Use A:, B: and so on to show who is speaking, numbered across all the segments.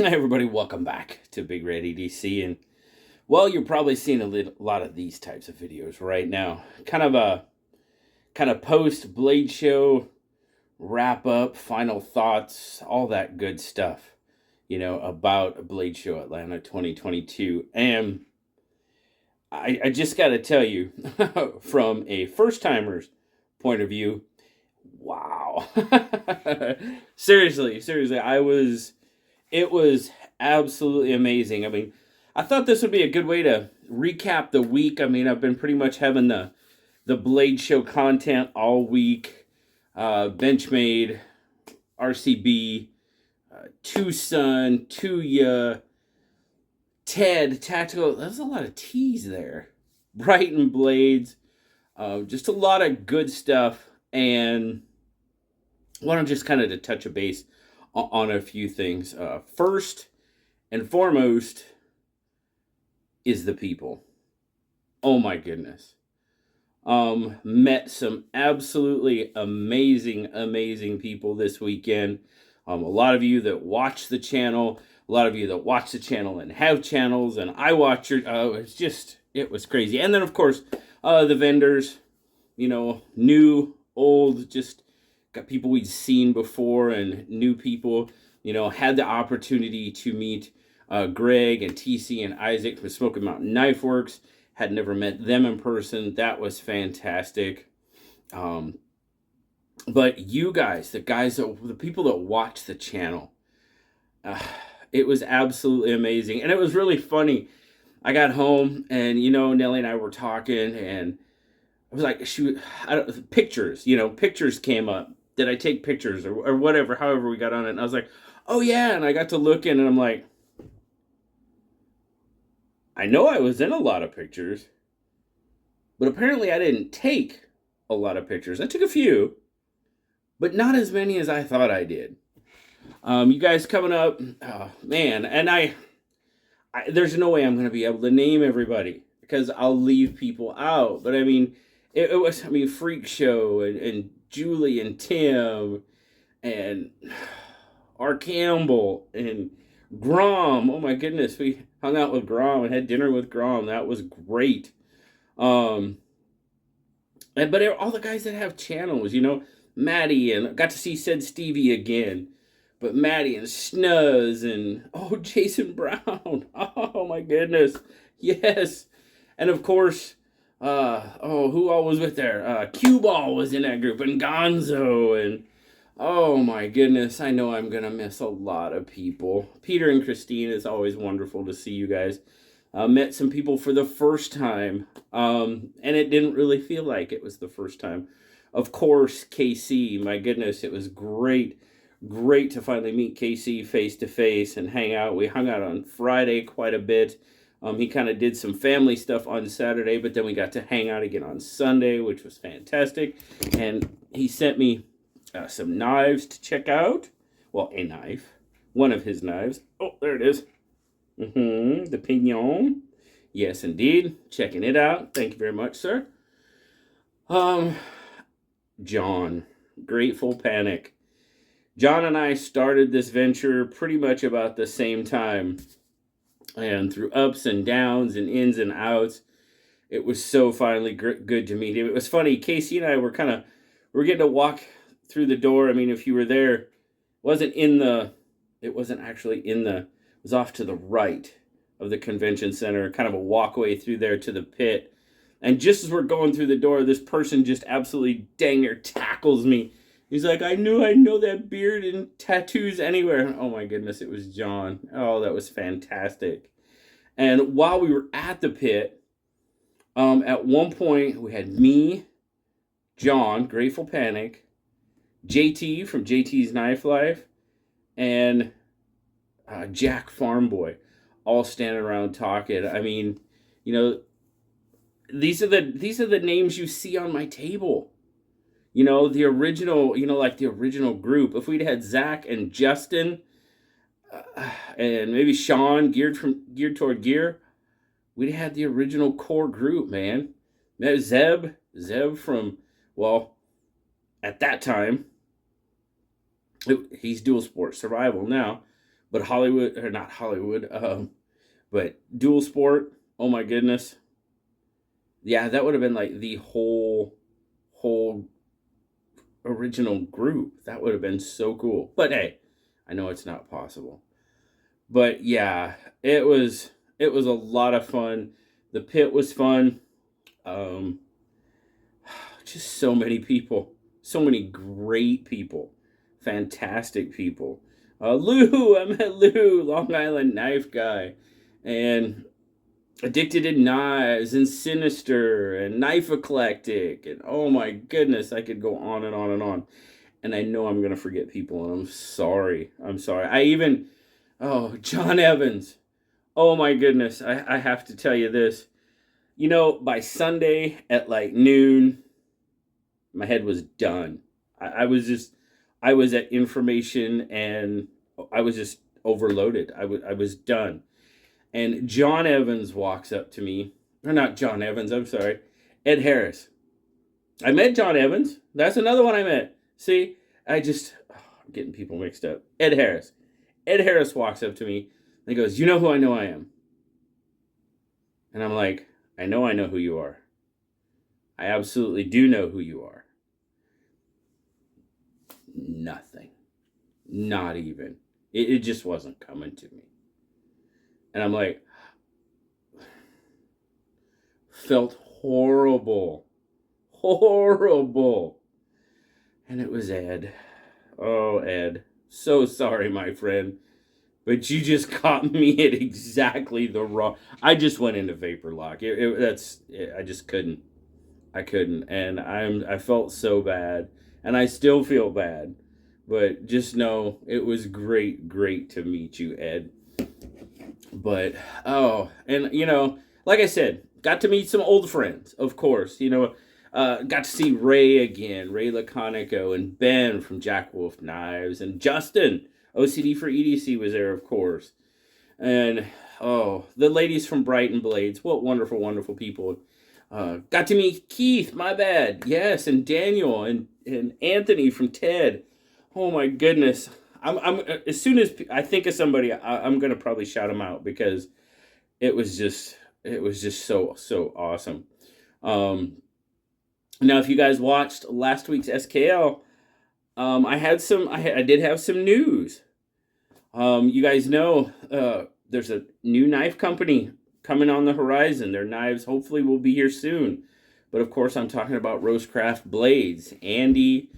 A: Hey everybody, welcome back to BigRedEDC. And well, you're probably seeing lot of these types of videos right now. Kind of post Blade Show wrap up, final thoughts, all that good stuff, about Blade Show Atlanta 2022. And I just got to tell you, from a first timer's point of view, wow. seriously, it was absolutely amazing. I mean, I thought this would be a good way to recap the week. I mean, I've been pretty much having the Blade Show content all week. Benchmade, RCB, Tucson, Tuya, Ted, Tactical. There's a lot of T's there. Brighton Blades. Just a lot of good stuff. And I want to just kind of to touch a base on a few things. First and foremost is the people. Oh my goodness. Met some absolutely amazing people this weekend. A lot of you that watch the channel, a lot of you that watch the channel and have channels, and I watch your, it was crazy. And then of course, the vendors, new, old, just got people we'd seen before and new people, had the opportunity to meet Greg and TC and Isaac from Smoky Mountain Knife Works. Had never met them in person. That was fantastic. But you guys, the people that watch the channel, it was absolutely amazing. And it was really funny. I got home and, Nellie and I were talking and I was like, pictures came up. Did I take pictures or whatever, however we got on it. And I was like, oh yeah. And I got to looking and I'm like, I know I was in a lot of pictures, but apparently I didn't take a lot of pictures. I took a few, but not as many as I thought I did. You guys coming up, man, and I there's no way I'm going to be able to name everybody because I'll leave people out. But I mean, it was, Freak Show and Julie and Tim and R. Campbell and Grom. Oh my goodness, we hung out with Grom and had dinner with Grom. That was great. But all the guys that have channels, Maddie, and got to see Said Stevie again. But Maddie and Snuzz and Jason Brown. Oh my goodness. Yes. And of course, who all was with there? Cue Ball was in that group and Gonzo and oh my goodness, I know I'm going to miss a lot of people. Peter and Christine, it's always wonderful to see you guys. Met some people for the first time, and it didn't really feel like it was the first time. Of course, KC, my goodness, it was great to finally meet KC face to face and hang out. We hung out on Friday quite a bit. He kind of did some family stuff on Saturday, but then we got to hang out again on Sunday, which was fantastic. And he sent me some knives to check out. Well, a knife. One of his knives. Oh, there it is. The Pignon. Yes, indeed. Checking it out. Thank you very much, sir. John. Grateful Panic. John and I started this venture pretty much about the same time. And through ups and downs and ins and outs, it was so finally good to meet him. It was funny. Casey and I were getting to walk through the door. I mean, if you were there, it was off to the right of the convention center, kind of a walkway through there to the pit. And just as we're going through the door, this person just absolutely dang near tackles me. He's like, I know that beard and tattoos anywhere. Oh my goodness, it was John. Oh, that was fantastic. And while we were at the pit, at one point we had me, John, Grateful Panic, JT from JT's Knife Life, and Jack Farm Boy, all standing around talking. I mean, these are the names you see on my table. The original, like the original group. If we'd had Zach and Justin, and maybe Sean geared toward gear, we'd had the original core group, man. Zeb from, well, at that time, he's dual sport survival now, But Hollywood, or not Hollywood, but Dual Sport, oh my goodness. Yeah, that would have been like the whole original group. That would have been so cool. But hey, I know it's not possible. But yeah, it was a lot of fun. The pit was fun. Um, just so many people, so many great people, fantastic people. Lou, I met Lou, Long Island knife guy, and Addicted to Knives, and Sinister, and Knife Eclectic, and oh my goodness, I could go on and on and on. And I know I'm gonna forget people, and I'm sorry. I'm sorry. John Evans. Oh my goodness, I have to tell you this. You know, by Sunday at like noon, my head was done. I was at information, and I was just overloaded. I was done. And John Evans walks up to me. Or not John Evans, I'm sorry. Ed Harris. I met John Evans. That's another one I met. See, I'm getting people mixed up. Ed Harris. Ed Harris walks up to me and he goes, "You know who I know I am?" And I'm like, I know who you are. I absolutely do know who you are. Nothing. Not even. It just wasn't coming to me. And I'm like, felt horrible. Horrible. And it was Ed. Oh, Ed. So sorry, my friend. But you just caught me at exactly the wrong... I just went into vapor lock. I just couldn't. I couldn't. And I felt so bad. And I still feel bad. But just know it was great to meet you, Ed. But, and, like I said, got to meet some old friends, of course. Got to see Ray again, Ray Laconico, and Ben from Jack Wolf Knives, and Justin, OCD for EDC, was there, of course. And, the ladies from Brighton Blades, what wonderful, wonderful people. Got to meet Keith, my bad, yes, and Daniel, and Anthony from TED. Oh my goodness. I'm as soon as I think of somebody, I'm gonna probably shout them out because it was just so awesome. Now, if you guys watched last week's SKL, I did have some news. You guys know there's a new knife company coming on the horizon. Their knives hopefully will be here soon. But of course, I'm talking about Rosecraft Blades. Andy,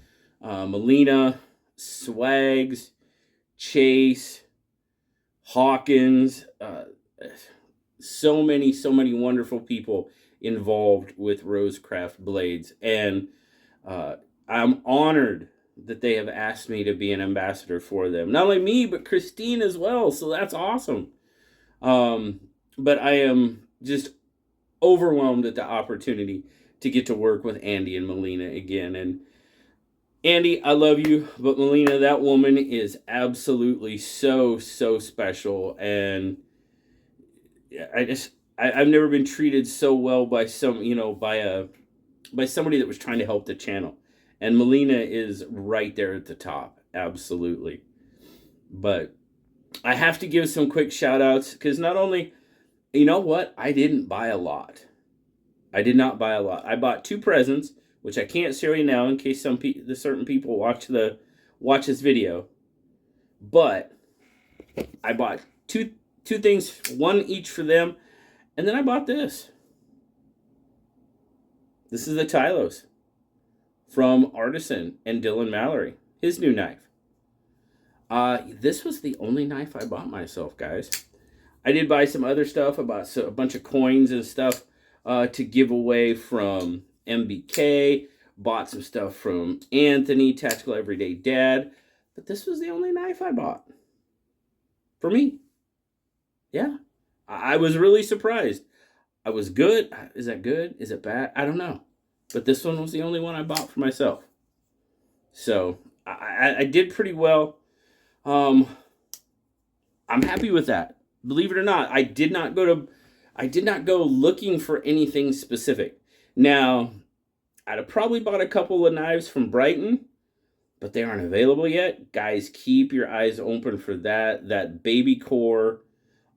A: Melina, Swags, Chase, Hawkins, so many wonderful people involved with Rosecraft Blades. And I'm honored that they have asked me to be an ambassador for them. Not only me, but Christine as well. So that's awesome. But I am just overwhelmed at the opportunity to get to work with Andy and Melina again. And Andy, I love you, but Melina, that woman is absolutely so special, and I've never been treated so well by by somebody that was trying to help the channel, and Melina is right there at the top, absolutely. But I have to give some quick shout outs, because not only, you know what, I didn't buy a lot. I did not buy a lot. I bought 2 presents, which I can't say right now in case certain people watch this video. But I bought two things, one each for them, and then I bought this. This is the Tylos from Artisan and Dylan Mallory, his new knife. This was the only knife I bought myself, guys. I did buy some other stuff. I bought a bunch of coins and stuff to give away from MBK, bought some stuff from Anthony, Tactical Everyday Dad, but this was the only knife I bought for me. Yeah, I was really surprised. I was good. Is that good? Is it bad? I don't know, but this one was the only one I bought for myself. So I did pretty well. I'm happy with that. Believe it or not, I did not go looking for anything specific. Now, I'd have probably bought a couple of knives from Brighton, but they aren't available yet. Guys, keep your eyes open for that. That baby core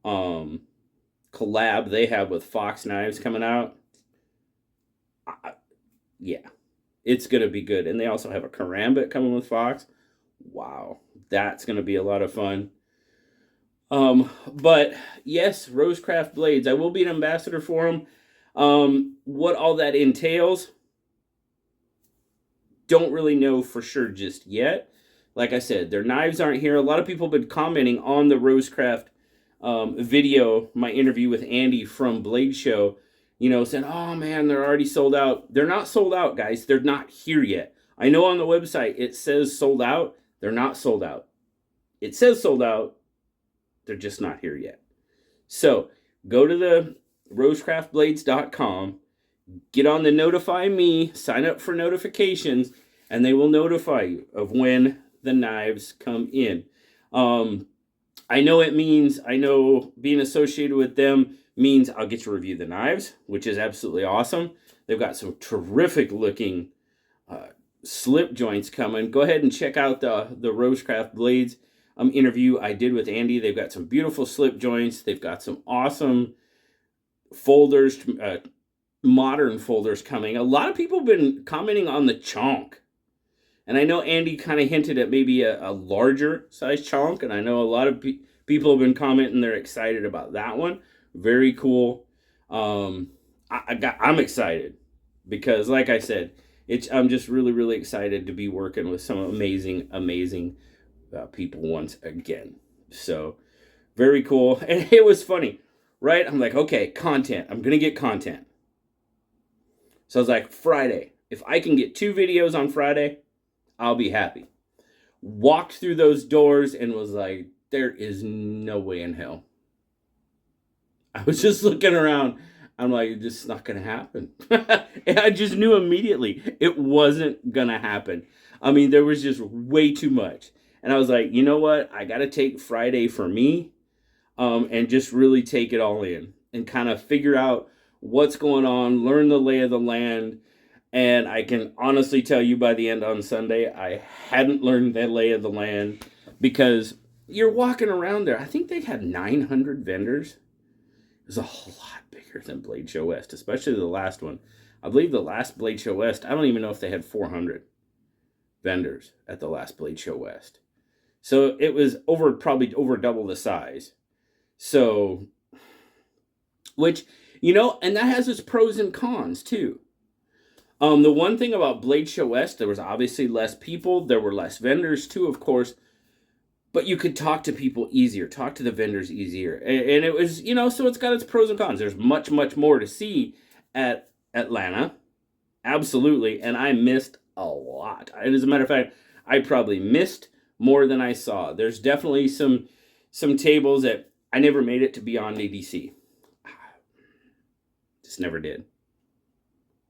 A: collab they have with Fox Knives coming out. Yeah, it's going to be good. And they also have a karambit coming with Fox. Wow, that's going to be a lot of fun. But yes, Rosecraft blades. I will be an ambassador for them. What all that entails, don't really know for sure just yet. Like I said, their knives aren't here. A lot of people have been commenting on the Rosecraft video, my interview with Andy from Blade Show, saying, oh man, they're already sold out. They're not sold out, guys. They're not here yet. I know on the website it says sold out. They're not sold out. It says sold out. They're just not here yet. So go to the rosecraftblades.com, get on the notify me, sign up for notifications, and they will notify you of when the knives come in. I know being associated with them means I'll get to review the knives, which is absolutely awesome. They've got some terrific looking slip joints coming. Go ahead and check out the Rosecraft blades interview I did with Andy. They've got some beautiful slip joints. They've got some awesome folders, modern folders coming. A lot of people have been commenting on the chonk. And I know Andy kind of hinted at maybe a larger size chonk. And I know a lot of people have been commenting they're excited about that one. Very cool. I'm excited because, like I said, I'm just really, really excited to be working with some amazing, amazing people once again. So very cool. And it was funny, right? I'm like, okay, content. I'm going to get content. So I was like, Friday. If I can get 2 videos on Friday, I'll be happy. Walked through those doors and was like, there is no way in hell. I was just looking around. I'm like, this is not going to happen. And I just knew immediately it wasn't going to happen. I mean, there was just way too much. And I was like, you know what? I got to take Friday for me and just really take it all in and kind of figure out what's going on, learn the lay of the land. And I can honestly tell you by the end on Sunday, I hadn't learned the lay of the land because you're walking around there. I think they had 900 vendors. It was a whole lot bigger than Blade Show West, especially the last one. I believe the last Blade Show West, I don't even know if they had 400 vendors at the last Blade Show West. So it was probably over double the size. So, which, and that has its pros and cons too. The one thing about Blade Show West, there was obviously less people. There were less vendors too, of course. But you could talk to people easier, talk to the vendors easier. And it was, so it's got its pros and cons. There's much, much more to see at Atlanta. Absolutely. And I missed a lot. And as a matter of fact, I probably missed more than I saw. There's definitely some tables that I never made it to Beyond ADC. Just never did.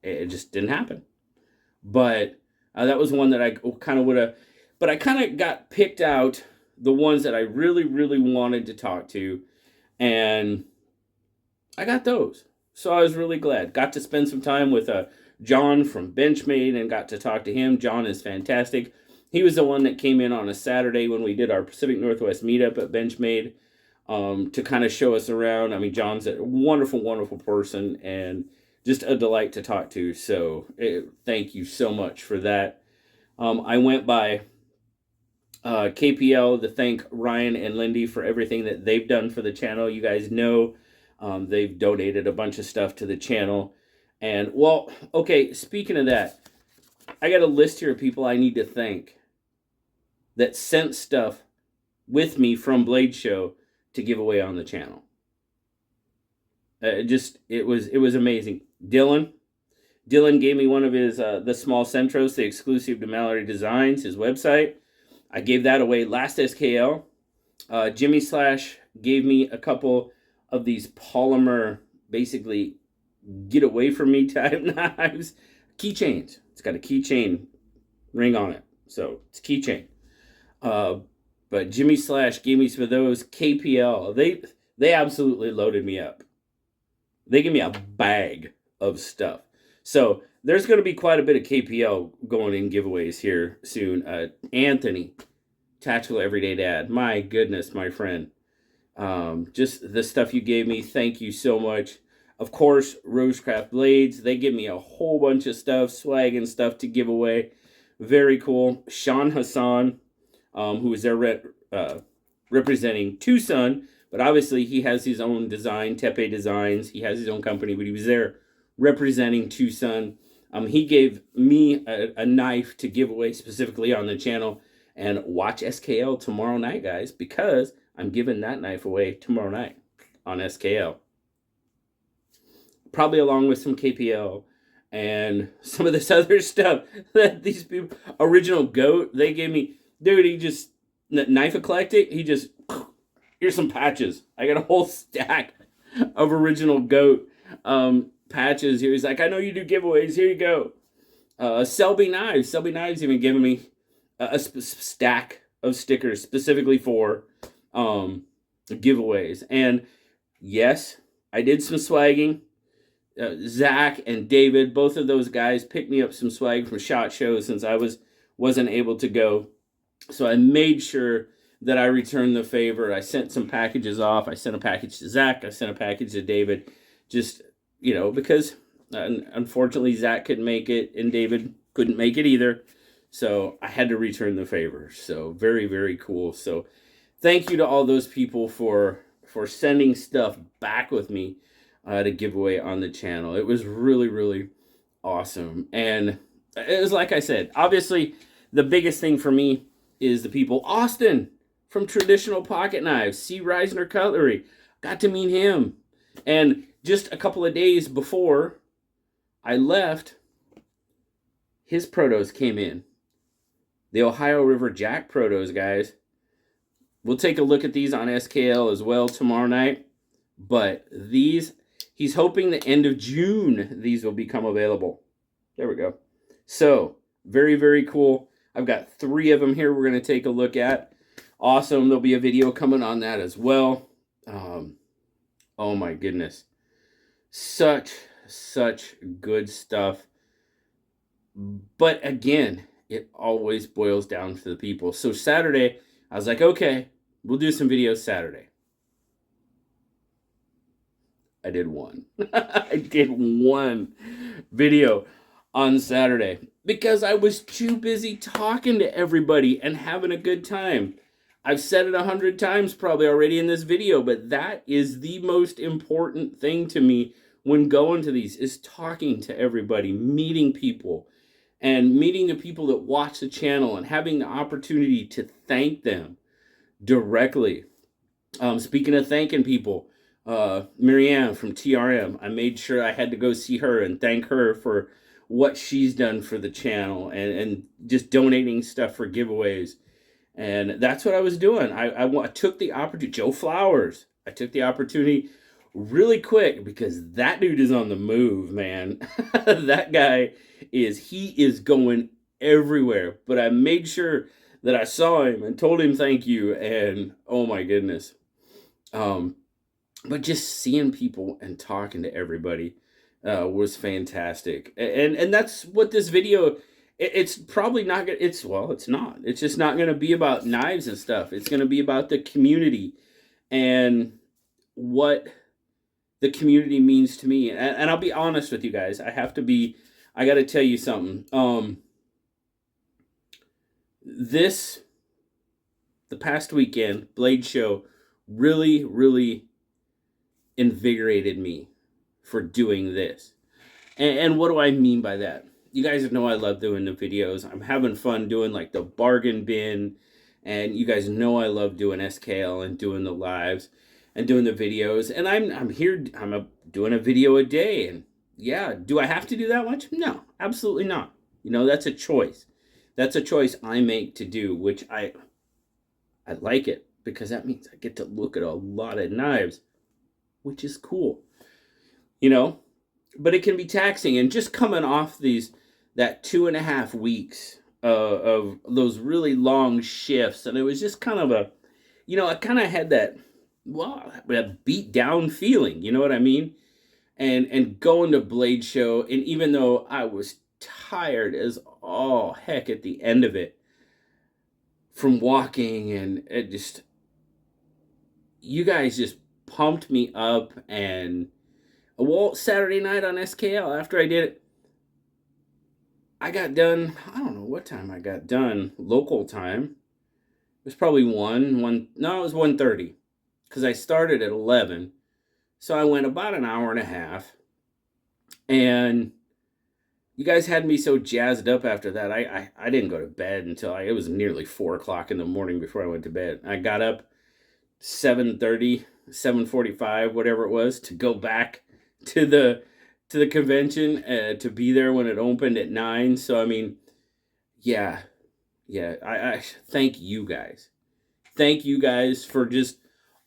A: It just didn't happen. But that was one that I kind of would have, but I kind of got picked out the ones that I really, really wanted to talk to, and I got those. So I was really glad. Got to spend some time with John from Benchmade and got to talk to him. John is fantastic. He was the one that came in on a Saturday when we did our Pacific Northwest meetup at Benchmade to kind of show us around. I mean, John's a wonderful, wonderful person and just a delight to talk to. So thank you so much for that. I went by KPL to thank Ryan and Lindy for everything that they've done for the channel. You guys know they've donated a bunch of stuff to the channel. And, well, okay, speaking of that, I got a list here of people I need to thank that sent stuff with me from Blade Show to give away on the channel. It was amazing. Dylan gave me one of his the small Centros, the exclusive to Mallory Designs, his website. I gave that away last SKL. Jimmy Slash gave me a couple of these polymer, basically get away from me type knives. Keychains. It's got a keychain ring on it, so it's keychain. But Jimmy Slash gave me some of those. KPL, they absolutely loaded me up. They gave me a bag of stuff. So there's going to be quite a bit of KPL going in giveaways here soon. Anthony, Tactical Everyday Dad. My goodness, my friend. Just the stuff you gave me. Thank you so much. Of course, Rosecraft Blades. They give me a whole bunch of stuff, swag and stuff to give away. Very cool. Sean Hassan, who is there representing Tucson, but obviously he has his own design, Tepe Designs. He has his own company, but he was there representing Tucson. He gave me a knife to give away specifically on the channel. And watch SKL tomorrow night, guys, because I'm giving that knife away tomorrow night on SKL. Probably along with some KPL and some of this other stuff that these people, Original Goat, they gave me. Dude, he just, Knife Eclectic, he just, here's some patches. I got a whole stack of Original Goat patches here. He's like, I know you do giveaways. Here you go. Selby Knives. Selby Knives even giving me a stack of stickers specifically for giveaways. And yes, I did some swagging. Zach and David, both of those guys picked me up some swag from SHOT Show since I wasn't able to go. So I made sure that I returned the favor. I sent some packages off. I sent a package to Zach. I sent a package to David. Just, because unfortunately Zach couldn't make it and David couldn't make it either. So I had to return the favor. So very, very cool. So thank you to all those people for sending stuff back with me to give away on the channel. It was really, really awesome. And it was like I said, obviously the biggest thing for me is the people. Austin from Traditional Pocket Knives, C. Reisner Cutlery. Got to meet him. And just a couple of days before I left, his protos came in. The Ohio River Jack protos, guys. We'll take a look at these on SKL as well tomorrow night. But these, he's hoping the end of June these will become available. There we go. So, very, very cool. I've got 3 of them here we're going to take a look at. Awesome. There'll be a video coming on that as well. Oh my goodness. Such good stuff. But again, it always boils down to the people. So Saturday, I was like, okay, we'll do some videos Saturday. I did one. I did one video on Saturday because I was too busy talking to everybody and having a good time. I've said it 100 times probably already in this video, but that is the most important thing to me when going to these, is talking to everybody, meeting people, and meeting the people that watch the channel and having the opportunity to thank them directly. Speaking of thanking people, Marianne from TRM, I made sure I had to go see her and thank her for what she's done for the channel and just donating stuff for giveaways. And that's what I was doing. I took the opportunity. Joe Flowers, I took the opportunity really quick because that dude is on the move, man. That guy he is going everywhere. But I made sure that I saw him and told him thank you. And oh my goodness. But just seeing people and talking to everybody was fantastic. And that's what this video, it's probably not going to, it's not. It's just not going to be about knives and stuff. It's going to be about the community and what the community means to me. And I'll be honest with you guys. I got to tell you something. The past weekend, Blade Show really, really invigorated me for doing this. And what do I mean by that? You guys know I love doing the videos. I'm having fun doing like the bargain bin. And you guys know I love doing SKL and doing the lives and doing the videos. And I'm here, doing a video a day. And yeah, do I have to do that much? No, absolutely not. That's a choice. That's a choice I make to do, which I like it because that means I get to look at a lot of knives, which is cool. But it can be taxing. And just coming off that 2.5 weeks of those really long shifts, and it was just kind of I kind of had that beat down feeling, you know what I mean? and going to Blade Show. And even though I was tired as all heck at the end of it from walking, and it just, you guys just pumped me up. And well, Saturday night on SKL, after I did it, I got done. I don't know what time I got done. Local time. It was probably no, it was 1:30, because I started at 11. So I went about an hour and a half. And you guys had me so jazzed up after that. I didn't go to bed until it was nearly 4 o'clock in the morning before I went to bed. I got up 7:30, 7:45, whatever it was, to go back to the convention, to be there when it opened at 9. So I mean, yeah, I thank you guys. Thank you guys for just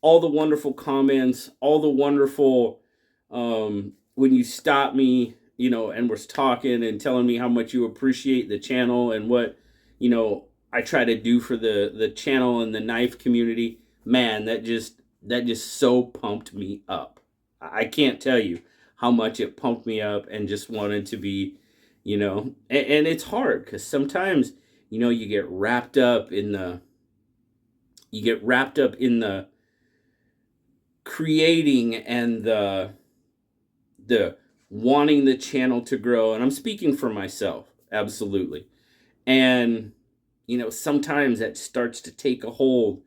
A: all the wonderful comments, all the wonderful, when you stop me, and was talking and telling me how much you appreciate the channel and what, I try to do for the channel and the knife community. Man, that just so pumped me up. I can't tell you how much it pumped me up, and just wanted to be, and it's hard, because sometimes, you get wrapped up in the creating and the wanting the channel to grow. And I'm speaking for myself, absolutely. And, sometimes that starts to take a hold.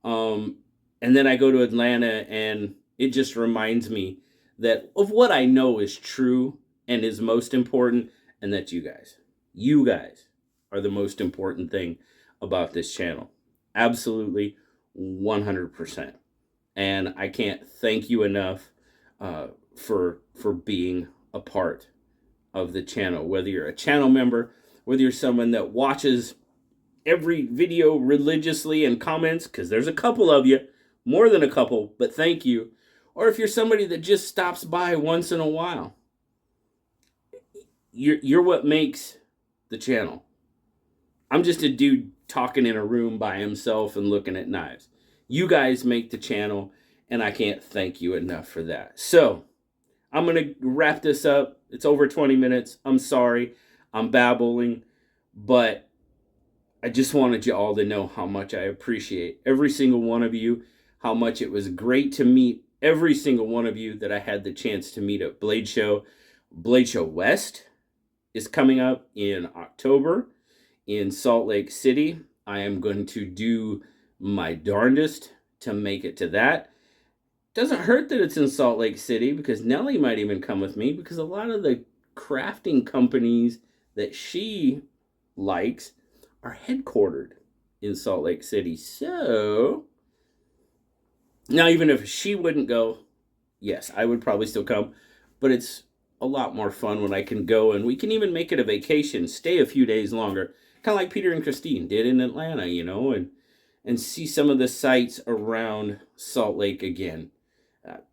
A: And then I go to Atlanta, and it just reminds me that of what I know is true and is most important, and that you guys are the most important thing about this channel. Absolutely, 100%. And I can't thank you enough for being a part of the channel. Whether you're a channel member, whether you're someone that watches every video religiously and comments, because there's a couple of you, more than a couple, but thank you. Or if you're somebody that just stops by once in a while, you're what makes the channel. I'm just a dude talking in a room by himself and looking at knives. You guys make the channel, and I can't thank you enough for that. So I'm going to wrap this up. It's over 20 minutes. I'm sorry. I'm babbling, but I just wanted you all to know how much I appreciate every single one of you, how much it was great to meet every single one of you that I had the chance to meet at Blade Show. Blade Show West is coming up in October in Salt Lake City. I am going to do my darndest to make it to that. Doesn't hurt that it's in Salt Lake City, because Nellie might even come with me, because a lot of the crafting companies that she likes are headquartered in Salt Lake City. So now, even if she wouldn't go, yes, I would probably still come, but it's a lot more fun when I can go, and we can even make it a vacation, stay a few days longer, kind of like Peter and Christine did in Atlanta, and see some of the sights around Salt Lake again.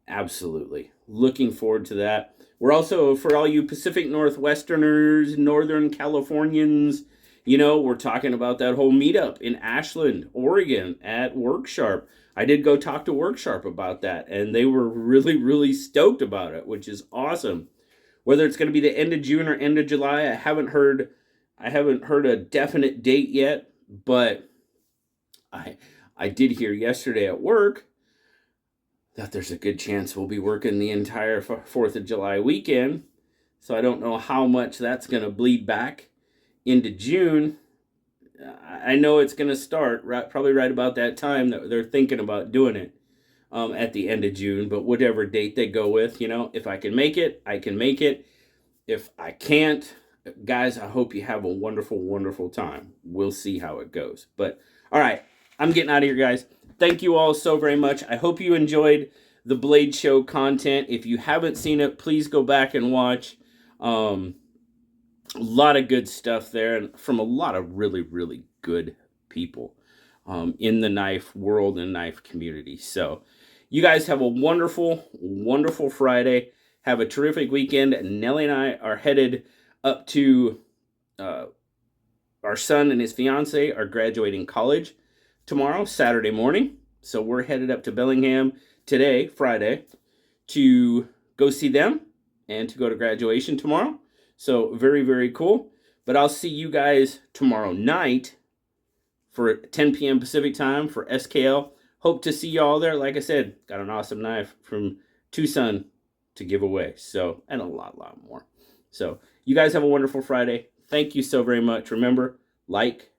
A: Absolutely. Looking forward to that. We're also, for all you Pacific Northwesterners, Northern Californians, we're talking about that whole meetup in Ashland, Oregon at Worksharp. I did go talk to Worksharp about that, and they were really, really stoked about it, which is awesome. Whether it's going to be the end of June or end of July, I haven't heard a definite date yet, but I did hear yesterday at work that there's a good chance we'll be working the entire 4th of July weekend. So I don't know how much that's going to bleed back into June. I know it's going to start probably right about that time that they're thinking about doing it, at the end of June. But whatever date they go with, if I can make it, I can make it. If I can't, guys, I hope you have a wonderful, wonderful time. We'll see how it goes. But all right, I'm getting out of here, guys. Thank you all so very much. I hope you enjoyed the Blade Show content. If you haven't seen it, please go back and watch. A lot of good stuff there, and from a lot of really, really good people in the knife world and knife community. So you guys have a wonderful, wonderful Friday. Have a terrific weekend. Nellie and I are headed up to our son and his fiance are graduating college tomorrow, Saturday morning. So we're headed up to Bellingham today, Friday, to go see them. and to go to graduation tomorrow. So very, very cool. But I'll see you guys tomorrow night for 10 p.m. Pacific time for SKL. Hope to see y'all there. Like I said, got an awesome knife from Tucson to give away. So, and a lot more. So, you guys have a wonderful Friday. Thank you so very much. Remember, like,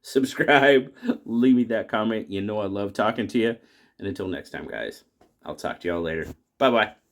A: subscribe, leave me that comment. You know I love talking to you. And until next time, guys, I'll talk to y'all later. Bye-bye.